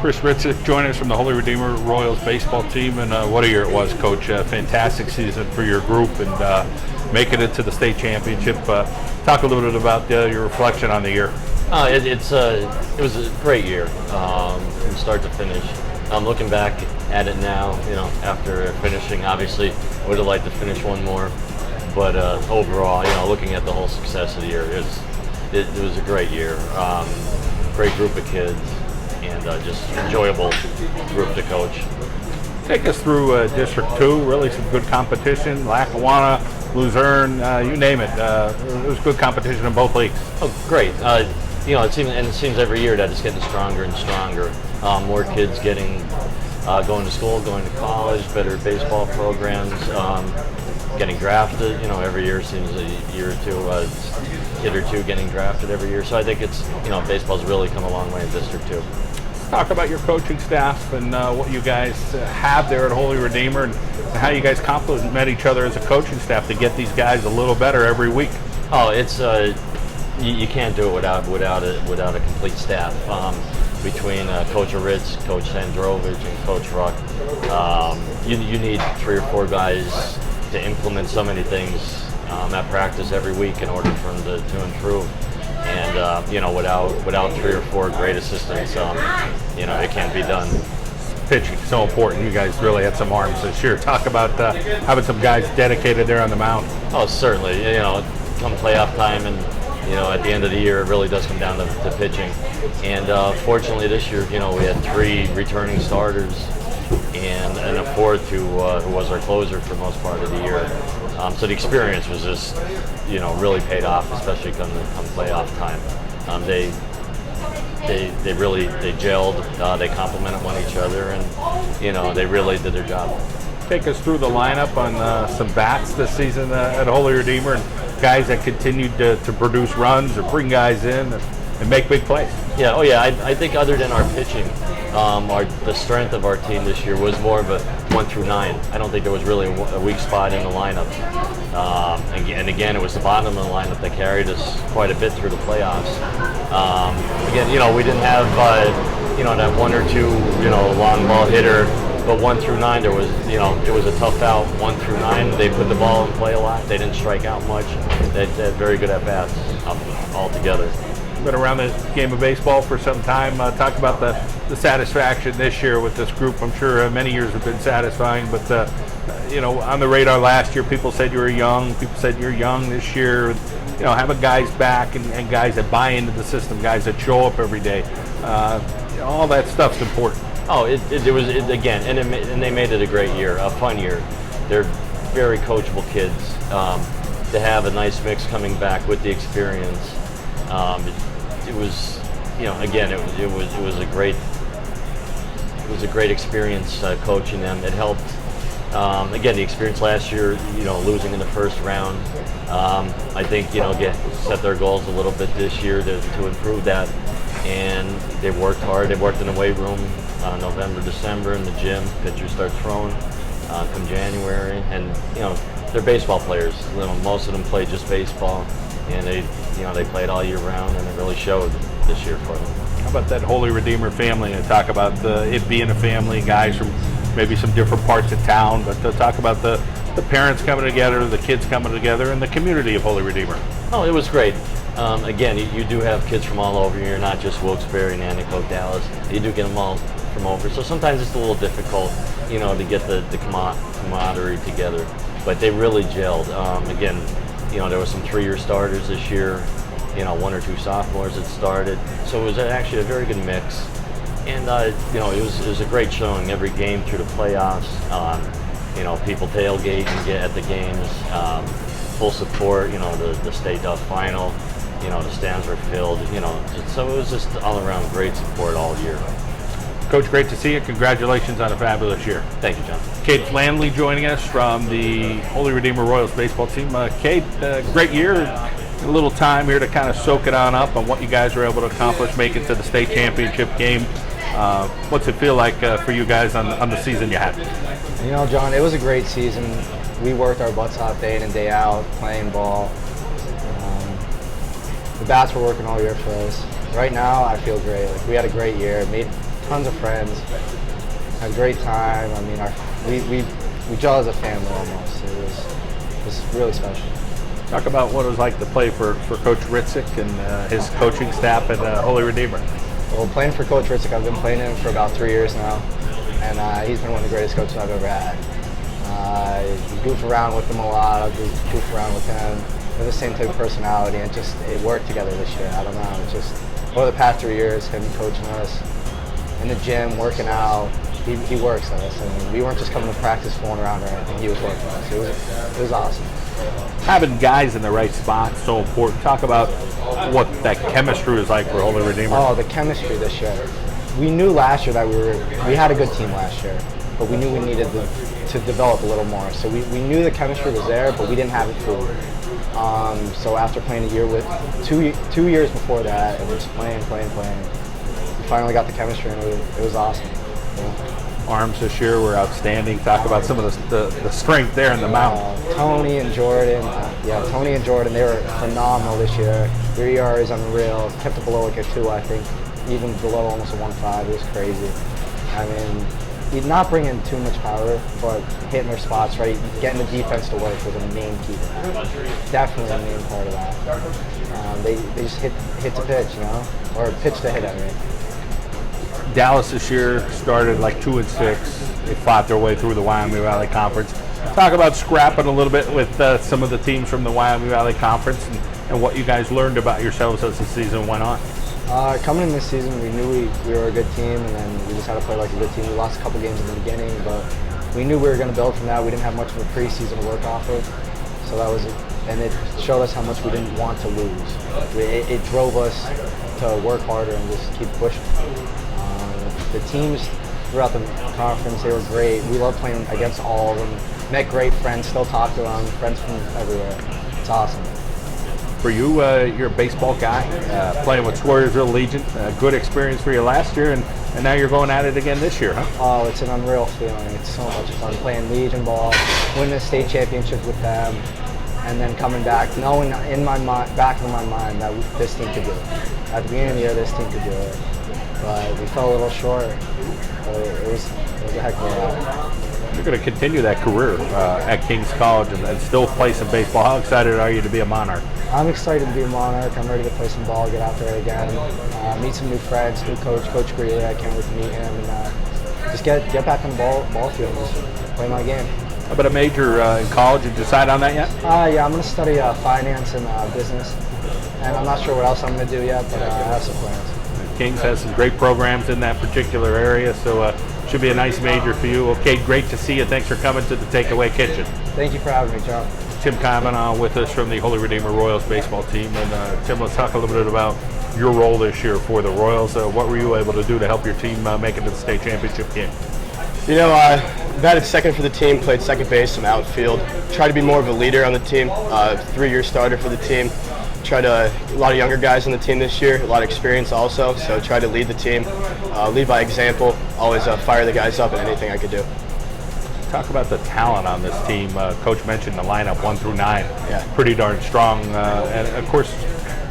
Chris Ritsick joining us from the Holy Redeemer Royals baseball team, and what a year it was, Coach. Fantastic season for your group and making it to the state championship. Talk a little bit about your reflection on the year. It was a great year from start to finish. Looking back at it now, after finishing, obviously would have liked to finish one more, but overall, looking at the whole success of the year, it was a great year. Great group of kids, and just enjoyable group to coach. Take us through District 2, really some good competition, Lackawanna, Luzerne, you name it. It was good competition in both leagues. Oh, great. It seems every year that it's getting stronger and stronger. More kids going to school, going to college, better baseball programs, getting drafted. Every year seems a year or two, kid or two getting drafted every year. So I think it's, baseball's really come a long way in District 2. Talk about your coaching staff and what you guys have there at Holy Redeemer, and how you guys complement each other as a coaching staff to get these guys a little better every week. Oh, it's you can't do it without a complete staff. Between Coach Ritz, Coach Sandrovich, and Coach Ruck, you need 3 or 4 guys to implement so many things at practice every week in order for them to improve. And without 3 or 4 great assistants, it can't be done. Pitching so important. You guys really had some arms this year. Talk about having some guys dedicated there on the mound. Oh, certainly. Come playoff time, and at the end of the year, it really does come down to pitching. And fortunately, this year, we had 3 returning starters and a 4th who was our closer for the most part of the year. So the experience was just, really paid off, especially come playoff time. They gelled, they complemented one each other, and they really did their job. Take us through the lineup on some bats this season at Holy Redeemer, and guys that continued to produce runs or bring guys in and make big plays. Yeah, I think other than our pitching, the strength of our team this year was more of a 1 through 9. I don't think there was really a weak spot in the lineup. And again, it was the bottom of the lineup that carried us quite a bit through the playoffs. Again, we didn't have that 1 or 2 long ball hitter. But 1 through 9, there was, it was a tough out. 1 through 9, they put the ball in play a lot. They didn't strike out much. They had very good at bats altogether. Been around the game of baseball for some time. Talk about the satisfaction this year with this group. I'm sure many years have been satisfying, but on the radar last year, people said you were young. People said you're young this year. Having guys back and guys that buy into the system, guys that show up every day. All that stuff's important. Oh, it was again, and they made it a great year, a fun year. They're very coachable kids. To have a nice mix coming back with the experience, it was, again, it was a great experience coaching them. It helped. Again, the experience last year, losing in the first round. I think set their goals a little bit this year to improve that. And they worked hard. They worked in the weight room November, December in the gym. Pitchers start throwing come January, and they're baseball players. Most of them play just baseball, and they played all year round, and it really showed this year for them. How about that Holy Redeemer family? And talk about it being a family, guys from maybe some different parts of town, but talk about the parents coming together, the kids coming together, and the community of Holy Redeemer. Oh, it was great. Again, you do have kids from all over. You're not just Wilkes-Barre, Nanticoke, Dallas. You do get them all from over. So sometimes it's a little difficult, to get the camaraderie together. But they really gelled. Again, there was some 3-year starters this year. 1 or 2 sophomores that started. So it was actually a very good mix. And it was a great showing every game through the playoffs. People tailgating at the games. Full support. The state final. The stands were filled. So it was just all around great support all year. Coach, great to see you. Congratulations on a fabulous year. Thank you, John. Cade Flanley joining us from the Holy Redeemer Royals baseball team. Cade, great year. A little time here to kind of soak it on up on what you guys were able to accomplish, make it to the state championship game. What's it feel like for you guys on the season you had? John, it was a great season. We worked our butts off day in and day out, playing ball. The bats were working all year for us. Right now, I feel great. We had a great year. tons of friends. Had a great time. I mean, we gel as a family almost. It was really special. Talk about what it was like to play for Coach Ritsick and his coaching staff at Holy Redeemer. Well, playing for Coach Ritsick, I've been playing him for about 3 years now, and he's been one of the greatest coaches I've ever had. You goof around with him a lot. I goof around with him. We're the same type of personality, and it worked together this year. I don't know. It's just over the past 3 years, him coaching us in the gym, working out. He works us. I mean, we weren't just coming to practice fooling around or anything. He was working us. It was awesome. Having guys in the right spot is so important. Talk about what that chemistry was like for Holy Redeemer. Oh, the chemistry this year. We knew last year that we had a good team last year, but we knew we needed to develop a little more. So we knew the chemistry was there, but we didn't have it fully. So after playing a year with two years before that, and just playing, we finally got the chemistry, and it was awesome. Yeah. Arms this year were outstanding. Talk about some of the strength there in the mount. Tony and Jordan, they were phenomenal this year. Their ER is unreal. Kept it below like a 2, I think, even below almost a 1.5. It was crazy. I mean, he's not bringing too much power, but hitting their spots right, getting the defense to work was a main key to that. Definitely a main part of that. They just hit to pitch, or pitch to hit, I mean. Dallas this year started like 2-6. They fought their way through the Wyoming Valley Conference. Talk about scrapping a little bit with some of the teams from the Wyoming Valley Conference and what you guys learned about yourselves as the season went on. Coming in this season, we knew we were a good team, and then we just had to play like a good team. We lost a couple games in the beginning, but we knew we were going to build from that. We didn't have much of a preseason to work off of, so that was it. And it showed us how much we didn't want to lose. It drove us to work harder and just keep pushing. The teams throughout the conference, they were great. We loved playing against all of them. Met great friends, still talk to them, friends from everywhere. It's awesome. For you, you're a baseball guy, playing with Squirrelsville Legion. Good experience for you last year, and now you're going at it again this year, huh? Oh, it's an unreal feeling. It's so much fun playing Legion ball, winning a state championship with them, and then coming back, knowing in my mind, back in my mind that this team could do it. At the beginning of the year, this team could do it. But we fell a little short. It was a heck of a ride. You're going to continue that career at King's College and still play some baseball. How excited are you to be a Monarch? I'm excited to be a Monarch. I'm ready to play some ball, get out there again, meet some new friends, new coach, Coach Greeley. I can't wait to meet him and just get back on the ball field and just play my game. How about a major in college? Did you decide on that yet? Yeah, I'm going to study finance and business. And I'm not sure what else I'm going to do yet, but I have some plans. Kings has some great programs in that particular area, so should be a nice major for you. Okay, great to see you. Thanks for coming to the Takeaway Kitchen. Thank you for having me, John. Tim Cavanaugh with us from the Holy Redeemer Royals baseball team. And Tim, let's talk a little bit about your role this year for the Royals. What were you able to do to help your team make it to the state championship game? Batted second for the team, played second base, some outfield. Tried to be more of a leader on the team, 3-year starter for the team. A lot of younger guys on the team this year, a lot of experience also, so try to lead the team, lead by example, always fire the guys up in anything I could do. Talk about the talent on this team. Coach mentioned the lineup 1 through 9, pretty darn strong, and of course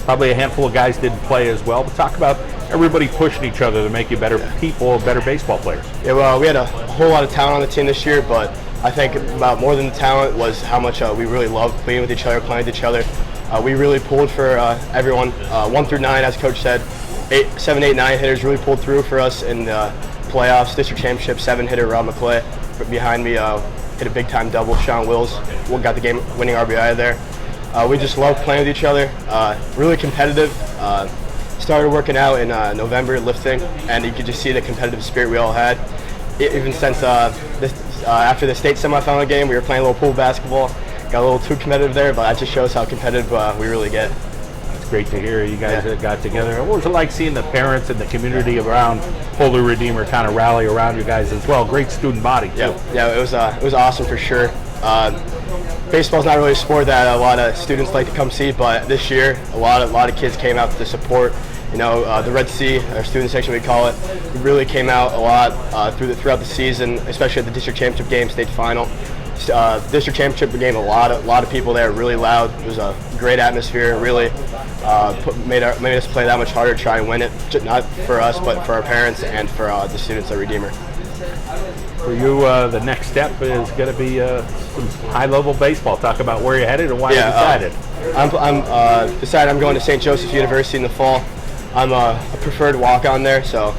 probably a handful of guys didn't play as well, but talk about everybody pushing each other to make you better people, better baseball players. Yeah, well, we had a whole lot of talent on the team this year, but I think about more than the talent was how much we really loved playing with each other, playing with each other. We really pulled for everyone, 1 through 9, as Coach said. 7, 8, 9 hitters really pulled through for us in the playoffs, district championship. 7-hitter Robb McClay behind me hit a big-time double. Sean Wills got the game-winning RBI there. We just loved playing with each other. Really competitive. Started working out in November, lifting, and you could just see the competitive spirit we all had. Even since after the state semifinal game, we were playing a little pool basketball. Got a little too competitive there, but that just shows how competitive we really get. It's great to hear you guys got together. What was it like seeing the parents and the community around Holy Redeemer kind of rally around you guys as well? Great student body too. Yeah, it was awesome for sure. Baseball's not really a sport that a lot of students like to come see, but this year a lot of kids came out to support. The Red Sea, our student section we call it, really came out a lot throughout the season, especially at the district championship game, state final. district championship game, a lot of people there, really loud. It was a great atmosphere. Really made us play that much harder to try and win it, not for us, but for our parents and for the students at Redeemer. For you, the next step is going to be some high-level baseball. Talk about where you're headed and why you decided. I'm decided I'm going to St. Joseph's University in the fall. I'm a preferred walk-on there, so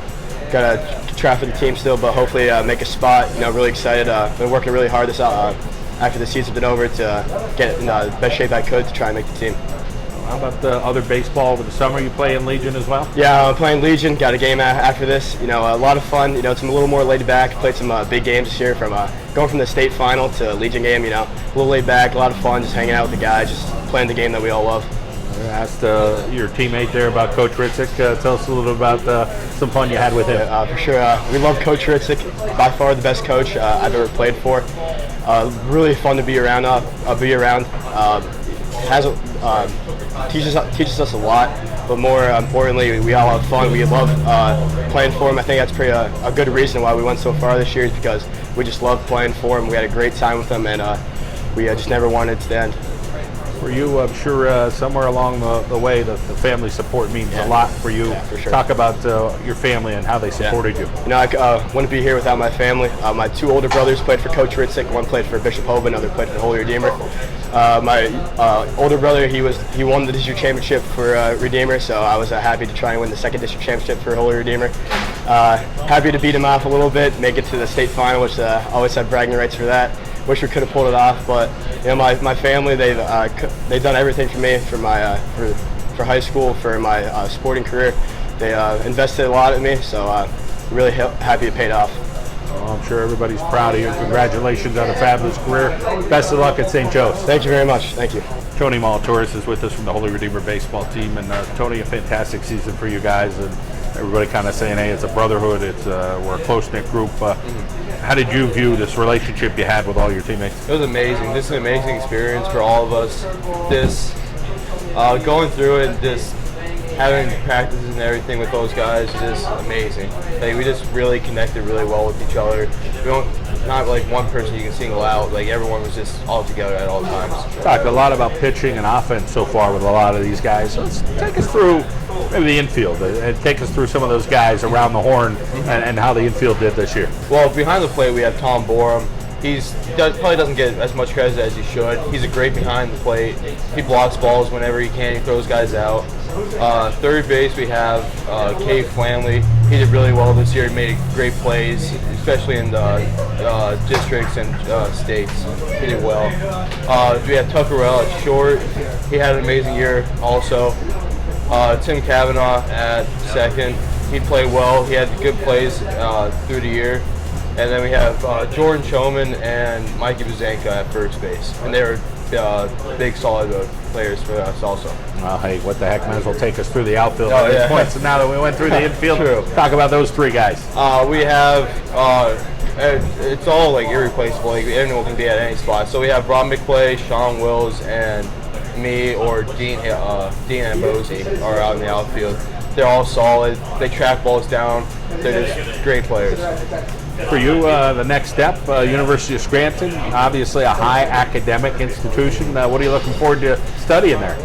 got to try for the team still, but hopefully make a spot. Really excited. Been working really hard after the season's been over to get in the best shape I could to try and make the team. How about the other baseball over the summer? You play in Legion as well? Yeah, I'm playing Legion. Got a game after this. A lot of fun. It's a little more laid back. Played some big games this year, from going from the state final to Legion game. A little laid back, a lot of fun, just hanging out with the guys, just playing the game that we all love. I asked your teammate there about Coach Ritsick. Tell us a little about some fun you had with him. For sure. We love Coach Ritsick. By far the best coach I've ever played for. Really fun to be around. Teaches us a lot, but more importantly, we all have fun. We love playing for him. I think that's pretty a good reason why we went so far this year, is because we just love playing for him. We had a great time with him, and we just never wanted it to end. For you, I'm sure somewhere along the way, the family support means a lot for you. Yeah, for sure. Talk about your family and how they supported you. I wouldn't be here without my family. My two older brothers played for Coach Ritsick. One played for Bishop Hoban, another played for the Holy Redeemer. My older brother, he won the district championship for Redeemer, so I was happy to try and win the second district championship for Holy Redeemer. Happy to beat him off a little bit, make it to the state final, which always had bragging rights for that. Wish we could have pulled it off, but my family, they've done everything for me, for my for high school, for my sporting career. They invested a lot in me, so really happy it paid off. Well, I'm sure everybody's proud of you. Congratulations on a fabulous career. Best of luck at St. Joe's. Thank you very much. Thank you. Tony Molitoris is with us from the Holy Redeemer baseball team, and Tony, a fantastic season for you guys, and everybody kind of saying, hey, it's a brotherhood, we're a close-knit group. How did you view this relationship you had with all your teammates? It was amazing. This is an amazing experience for all of us. Going through it, just having practices and everything with those guys is just amazing. We just really connected really well with each other. Not like one person you can single out. Everyone was just all together at all times. Talked a lot about pitching and offense so far with a lot of these guys. So let's take us through maybe the infield and take us through some of those guys around the horn and how the infield did this year. Well, behind the plate we have Tom Borum. He probably doesn't get as much credit as he should. He's a great behind the plate. He blocks balls whenever he can. He throws guys out. Third base we have Cade Flanley. He did really well this year. He made great plays, especially in the districts and states. He did well. We have Tuckerell at short. He had an amazing year also. Tim Cavanaugh at second. He played well. He had good plays through the year. And then we have Jordan Choman and Mikey Buzanka at first base. And they were big, solid players for us also. Well, hey, what the heck, might as well take us through the outfield at this point. So now that we went through the infield, talk about those three guys. We have, it's all irreplaceable. Anyone can be at any spot. So we have Robb McClay, Sean Wills, and me or Dean Ambosi are out in the outfield. They're all solid. They track balls down. They're just great players. For you, the next step, University of Scranton, obviously a high academic institution. What are you looking forward to studying there?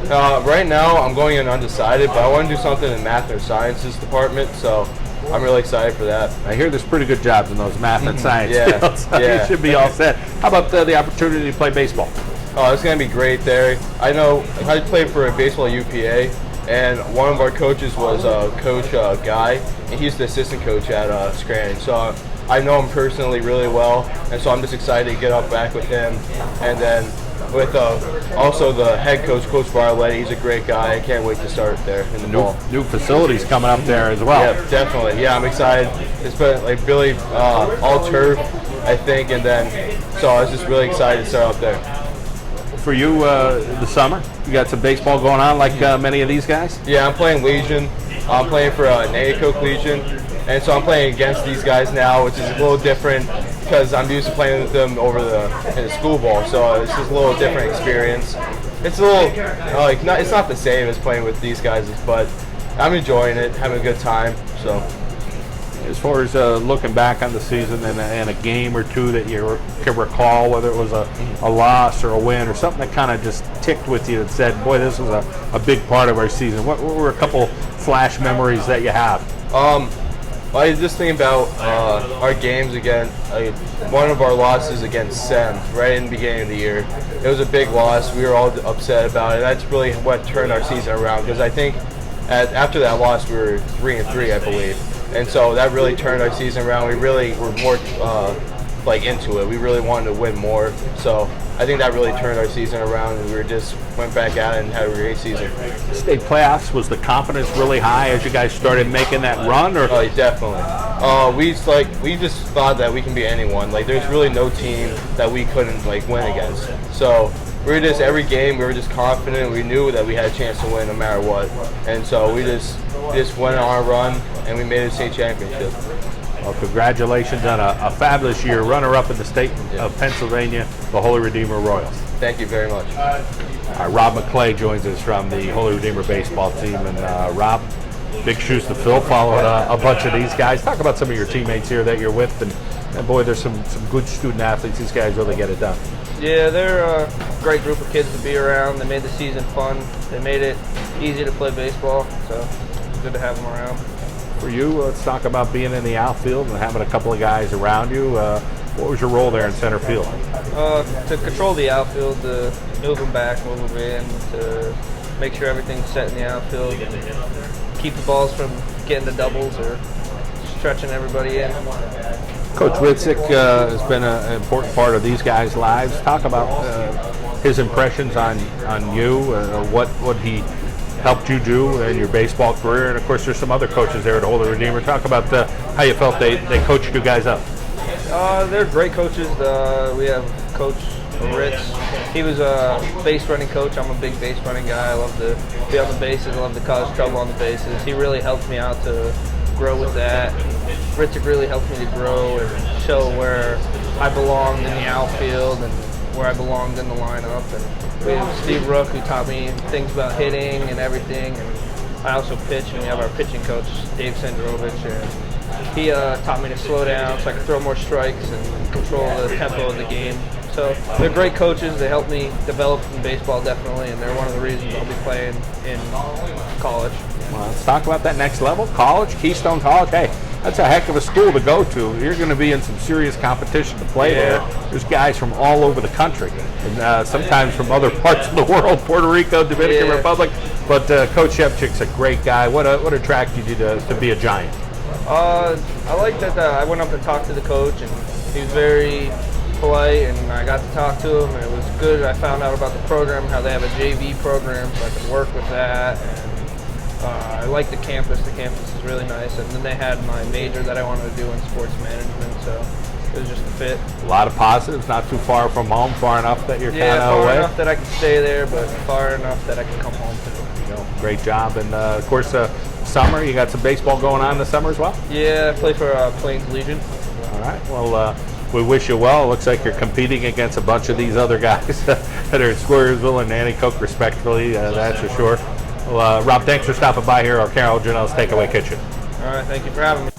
Right now, I'm going in undecided, but I want to do something in math or sciences department, so I'm really excited for that. I hear there's pretty good jobs in those math and science fields, so yeah. You should be all set. How about the opportunity to play baseball? It's going to be great there. I know I played for baseball at UPA, and one of our coaches was Coach Guy, and he's the assistant coach at Scranton. So I know him personally really well, and so I'm just excited to get up back with him. And then with also the head coach, Coach Barletti, he's a great guy. I can't wait to start there in the fall. New facilities coming up there as well. Yeah, definitely. Yeah, I'm excited. It's been really all turf, I think, and then so I was just really excited to start up there. For you, the summer, you got some baseball going on like many of these guys? Yeah, I'm playing Legion. I'm playing for Nanticoke Legion. And so I'm playing against these guys now, which is a little different because I'm used to playing with them in the school ball. So it's just a little different experience. It's a little it's not the same as playing with these guys, but I'm enjoying it, having a good time. So. as far as looking back on the season and a game or two that you can recall, whether it was a loss or a win or something that kind of just ticked with you and said, boy, this was a big part of our season? What were a couple flash memories that you have? I just think about our games again. One of our losses against Sem right in the beginning of the year. It was a big loss. We were all upset about it. That's really what turned our season around, because I think after that loss we were 3-3, I believe, and so that really turned our season around. We really were more into it. We really wanted to win more. So I think that really turned our season around, and we just went back at it and had a great season. State playoffs, was the confidence really high as you guys started making that run? Or Definitely. We just thought that we can beat anyone. There's really no team that we couldn't win against. So we were just, every game we were just confident. We knew that we had a chance to win no matter what, and so we just went on our run and we made it a state championship. Well, congratulations on a fabulous year, runner-up in the state of Pennsylvania, the Holy Redeemer Royals. Thank you very much. Robb McClay joins us from the Holy Redeemer baseball team. And Robb, big shoes to fill, following a bunch of these guys. Talk about some of your teammates here that you're with. And boy, there's some good student athletes. These guys really get it done. Yeah, they're a great group of kids to be around. They made the season fun. They made it easy to play baseball, so it's good to have them around. For you, let's talk about being in the outfield and having a couple of guys around you. What was your role there in center field? To control the outfield, to move them back, move them in, to make sure everything's set in the outfield, and keep the balls from getting to doubles or stretching everybody in. Coach Ritsick has been an important part of these guys' lives. Talk about his impressions on you, what he helped you do in your baseball career, and of course there's some other coaches there at Holy Redeemer. Talk about how you felt they coached you guys up. They're great coaches. We have Coach Ritz. He was a base running coach. I'm a big base running guy. I love to be on the bases. I love to cause trouble on the bases. He really helped me out to grow with that. Ritsick really helped me to grow and show where I belonged in the outfield and where I belonged in the lineup. And we have Steve Rook, who taught me things about hitting and everything. And I also pitch, and we have our pitching coach, Dave Sandrovich, and he taught me to slow down so I could throw more strikes and control the tempo of the game. So they're great coaches. They helped me develop in baseball, definitely, and they're one of the reasons I'll be playing in college. Well, let's talk about that next level, college, Keystone College. Hey, that's a heck of a school to go to. You're going to be in some serious competition to play there. There's guys from all over the country, and sometimes from other parts of the world, Puerto Rico, Dominican Republic. But Coach Shevchik's a great guy. What attracted you to be a Giant? I like that I went up and talked to the coach, and he was very polite, and I got to talk to him, and it was good. I found out about the program, how they have a JV program, so I could work with that. And I like the campus. The campus is really nice. And then they had my major that I wanted to do in sports management, so it was just a fit. A lot of positives, not too far from home, far enough that you're kind of away. Far enough that I can stay there, but far enough that I can come home to. Great job. And of course, summer, you got some baseball going on this summer as well? Yeah, I play for Plains Legion. All right. Well, we wish you well. It looks like you're competing against a bunch of these other guys that are at Squirrelsville and Nanticoke, respectively, that's for sure. Well, Robb, thanks for stopping by here at Arcaro Genell's Takeaway Kitchen. All right, thank you for having me.